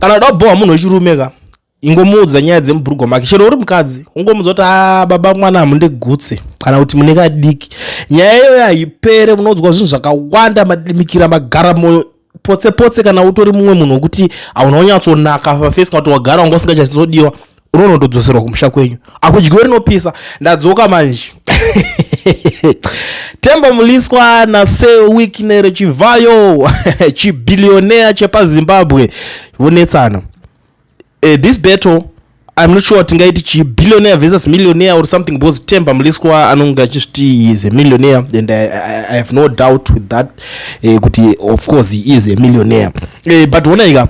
kana dabhowa munhu wechirumeka ingomudza nyaya dzemubhurugo make chero uri mukadzi ungomudza kuti baba mwana mundigutse kana kuti mune kadiki. Nyaya iyoyo haipere, unodzwa zvinhu zvakawanda, madimikira, magara moyo potse kana utori mumwe munhu wekuti hauna unyatsonaka pafesi kana kuti wagara wanga usingachazodiwa unonotodzoserwa kumusha kwenyu akudyiwe rinopisa. Ndadzoka manje. Themba Mliswa naseweekend Chivayo chibillionaire chepaZimbabwe vonetsana. This battle I'm not sure tingaiti billionaire versus millionaire or something, because Themba Mliswa anonga achiti is a millionaire and I have no doubt with that. Kuti of course he is a millionaire. But wonaika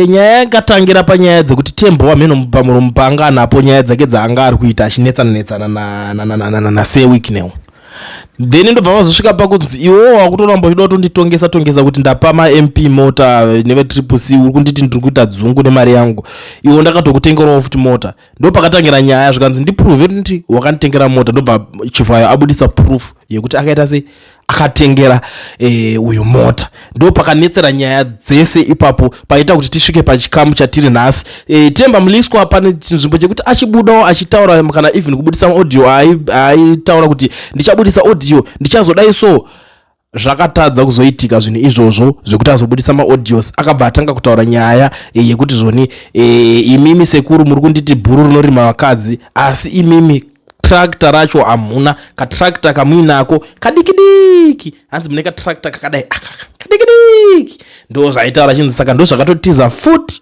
nyaya yakatangira panyaya dzekuti Themba wameno pamupanga napo nyaya dzake dzaanga ari kuita achinetsana na seweekend. Then ndobva vazosvika pakunzi iwo wakutoramba uchida kutonditongesa kuti ndapa ma-MP mota neve-CCC uri kunditi ndiri kuita dzungu nemari yangu, iwo ndakatokutengerawo futi mota. Ndo pakatangira nyaya zvikanzi ndiprove kuti wakanditengera mota. Ndobva Chivayo abudisa proof yekuti akaita sei akatengera uyu mota. Ndo pakanetsera nyaya dzese ipapo paita kuti tisvike pachikamu chatiri nhasi. Themba Mliswa pane nzvimbo chekuti achibudawo achitaura kana even kubudisa audio aitaura kuti ndichabudisa audio ndichazodai so. Zvakatadza kuzoitika zvinhu izvozvo zvekuti azobudisa maaudios akabva atanga kutaura nyaya yekuti zvoni imimi sekuru muri kunditi bhuru rinorima vakadzi, asi imimi tractor racho hamuna, katractor kamuinako kadikidiki, hanzi mune katractor kakadai kadikidiki. Ndo zvaitaura chinzi saka ndo zvakatotiza futi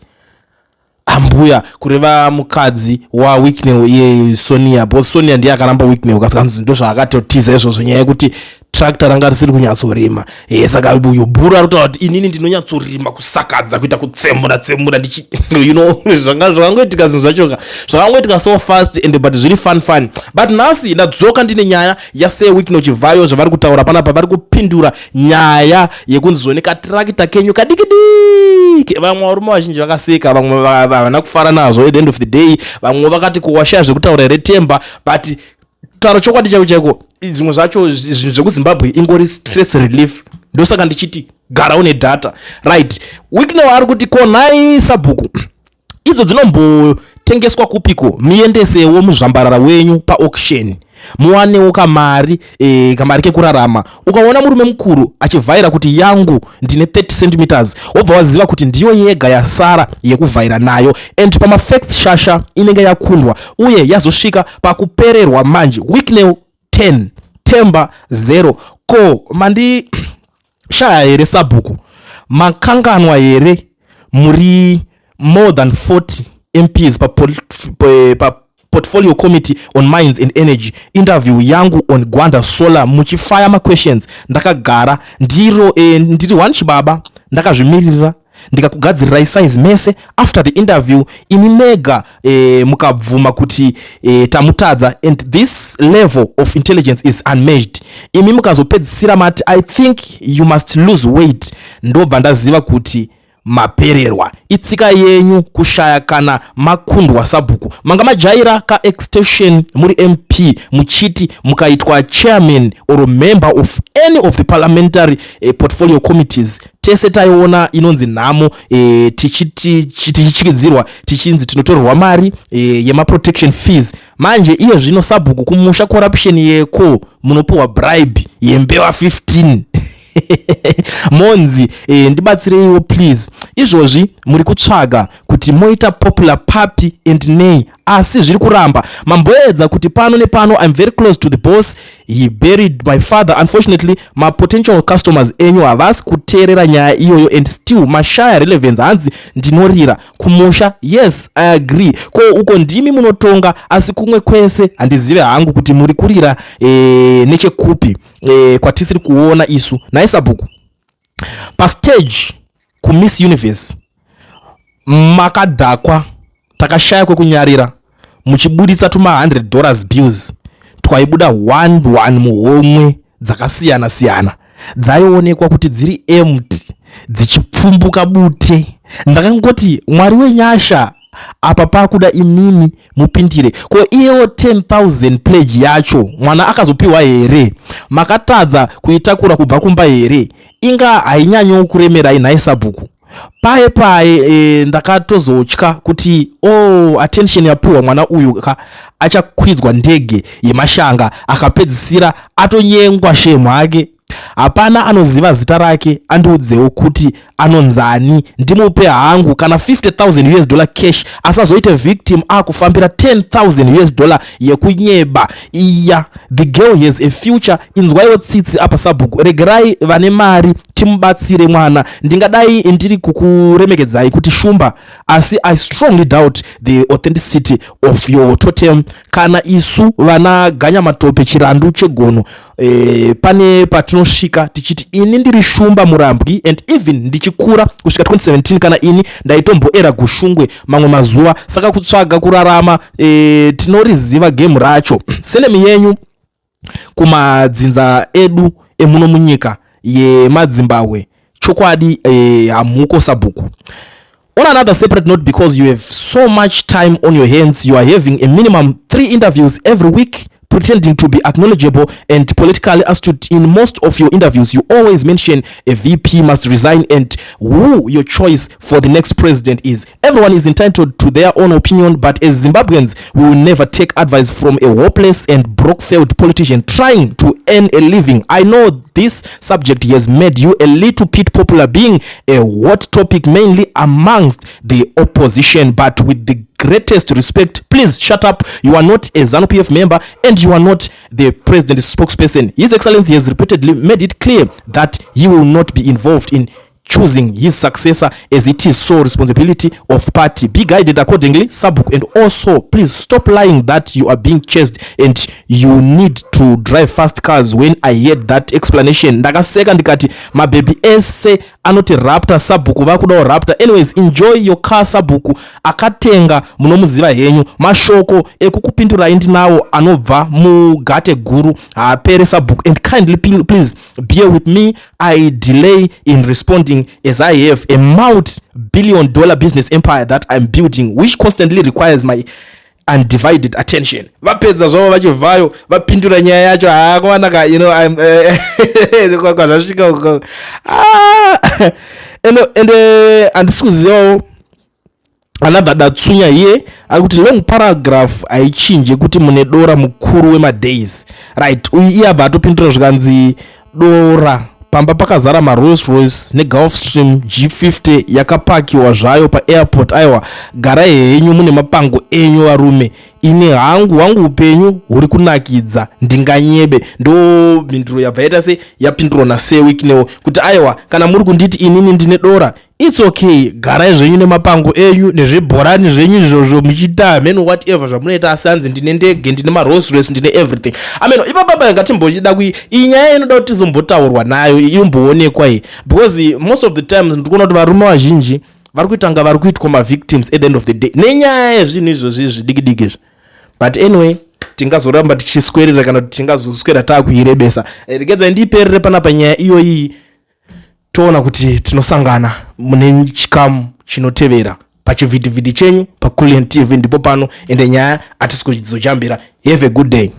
ambuya kureva mukadzi waWeekend yeSonia, because Sonia ndiye akaramba Weekend kasakanzi ndo zvakatotiza izvozvo nyaya yekuti tractor ranga risiri kunyatsorima. Saka uyu bhuru arikutaura kuti inini ndinonyatsorima kusakadza kuita kutsemura ndichi you know zvakangoitika zvinhu zvachoka zvakangoitika so fast and but zviri fun. But nhasi ndadzoka ndine nyaya yaseweekend Chivayo zvavari kutaura panapa, vari kupindura nyaya yekunzi zvone katractor kenyu kadikidiki. Vamwe varume vazhinji vakaseka, vamwe havana kufara nazvo at the end of the day, vamwe vakati kuwasha zvekutaura here Themba, but tauro chokwadi chaiko zvimwe zvacho zvinhu zvekuZimbabwe ingori stress relief. Ndosaka ndichiti gara une data right. Weekend ari kuti konai sabhuku idzo dzinombotengeswa kupiko, muendesewo muzvambarara wenyu paauction muwanewo kamari kekurarama. Ukaona murume mukuru achivhaira kuti yangu ndine 30 cm wobva waziva kuti ndiyo yega yasara yekuvhaira nayo, and pamafacts shasha inenge yakundwa uye yazosvika pakupererwa manje. Weekend 10 Themba 0 ko mandi shaya here sabhuku makanganwa here muri more than 40 MPs pa portfolio committee on mines and energy. Interview yangu on Gwanda solar muchifaya ma questions ndakagara ndiri one chibaba ndakazvimirira ndikakugadzirirai size mese. After the interview imi mega mukabvuma kuti tamutadza, and this level of intelligence is unmeasured. Imi mukazopedzisira mati I think you must lose weight. Ndobva ndaziva kuti mapererwa itsika yenyu kushaya kana makundwa sabhuku. Manga majaira ka extension muri MP muchiti mukaitwa chairman or member of any of the parliamentary portfolio committees. Tese taiona inonzi nhamo tichichikidzirwa tichinzi tinotorwa mari yema protection fees. Manje iyo zvino sabhuku kumusha corruption yeko munopuwa bribe yembewa 15 monzi ndibatsireiwo please. Izvozvi muri kutsvaga kuti moita popular papi and nay, asi zviri kuramba. Mamboedza kuti pano nepano I'm very close to the boss, he buried my father. Unfortunately my potential customers enyu havasi kuteerera nyaya iyoyo and still mashaya relevance hanzi ndinorira kumusha. Yes I agree, ko uko ndimi munotonga asi kumwe kwese handizive hangu kuti muri kurira nechekupi kwatisiri kuona isu. Naye sabhuku pa stage ku Miss Universe makadhakwa, takashaya kwekunyarira muchibuditsa tuma $100 bills twaibuda 1 muhomwe dzakasiyana siyana dzaionekwa kuti dziri empty dzichipfumbuka bute. Ndakangoti Mwari wenyasha apa pakuda imimi mupindire. Ko iyo 10,000 pledge yacho mwana akazopiwa here, makatadza kuitakura kubva kumba here, inga hainyanyo kuremera inaye sabhuku. paye ndakatozotya kuti attention yapuwa mwana uyu achakwidzwa ndege yemashanga akapedzisira atonyengwa shemu ake. Hapana anoziva zita rake, andiudzewo kuti anonzani ndimupe hangu kana $50,000 cash asazoite victim akufambira $10,000 yekunyeba iya. The girl has a future. Inzwaiwo tsitsi apa sabhuku, regerai vane mari timubatsire mwana. Ndingadai ndiri kukuremekedzai kuti shumba, asi I strongly doubt the authenticity of your totem. Kana isu vana ganya matope chirandu chegono pane patinosvika tichiti ini ndiri shumba murambwi, and even ndichikura kusvika 2017 kana ini ndaitomboera gushungwe mamwe mazuva. Saka kutsvaga kurarama tinoriziva game racho. Senemi yenyu kumadzinza edu emuno munyika yemadzimbabwe chokwadi hamuko sabhuku. On another separate note, because you have so much time on your hands, you are having a minimum 3 interviews every week, pretending to be acknowledgeable and politically astute. In most of your interviews, you always mention a VP must resign and who your choice for the next president is. Everyone is entitled to their own opinion, but as Zimbabweans, we will never take advice from a hopeless and broke-failed politician trying to earn a living. I know this subject has made you a little bit popular, being a hot topic mainly amongst the opposition, but with the greatest respect, please shut up. You are not a ZANU-PF member and you are not the president's spokesperson. His Excellency has repeatedly made it clear that he will not be involved in choosing his successor, as it is sole responsibility of party. Be guided accordingly, Sabuk. And also, please stop lying that you are being chased and you need to drive fast cars. When I heard that explanation, ndakaseka ndikati mababy ese anoti raptor Sabuku vakuda raptor. Anyways, enjoy your car Sabuku. Akatenga munomuziva henyu mashoko ekukupindura indi nawo anobva mugate guru apere Sabuku. And kindly please bear with me, I delay in responding as I have a multi-billion-dollar business empire that I'm building, which constantly requires my undivided attention. Vapedza zvavo vachivayo vapindura nyaya yacho haakwanaka, you know, I'm and andisikuzivawo anadhada tsunya iye ari kuti long paragraph haichinje kuti mune dora mukuru wemadays, right? Iye abva atopindura zvikanzi dora pamba pakazara maRolls Royce neGulfstream G50 yakapakiwa zvayo paairport. Aiwa, garai henyu mune mapango enyu varume, ine hangu upenyu huri kunakidza ndinganyebe. Ndo mhinduro yabvaita se yapindurwa naSeWiknewo kuti aiwa, kana muri kunditi inini ndine dora, it's okay, garai zvenyu nemapango enyu nezvebhorani zvenyu izvozvo muchita meno whatever zvamunoita, asanzi ndine ndege, ndine maRolls Royce, ndine everything. Ameno ipapapa ngatimbochida kui inyaya inoda kuti izombotaurwa nayo iomboonekwa iyi, because most of the times ndikuona kuti varume vazhinji vari kuitanga vari kuitwa mavictims at the end of the day nenyaya yezvinhu izvozvi zvidiki izvi. But anyway, tingazoramba tichiswerera kana kuti tingazoswera taakuirebesa. Regedzai ndiiperere panapa nyaya iyoyi, toona kuti tinosangana mune chikamu chinotevera pachivhidhivhidhi chenyu paCoolian TV. Ndipo pano ende nyaya hatisi kuzojambira. Have a good day.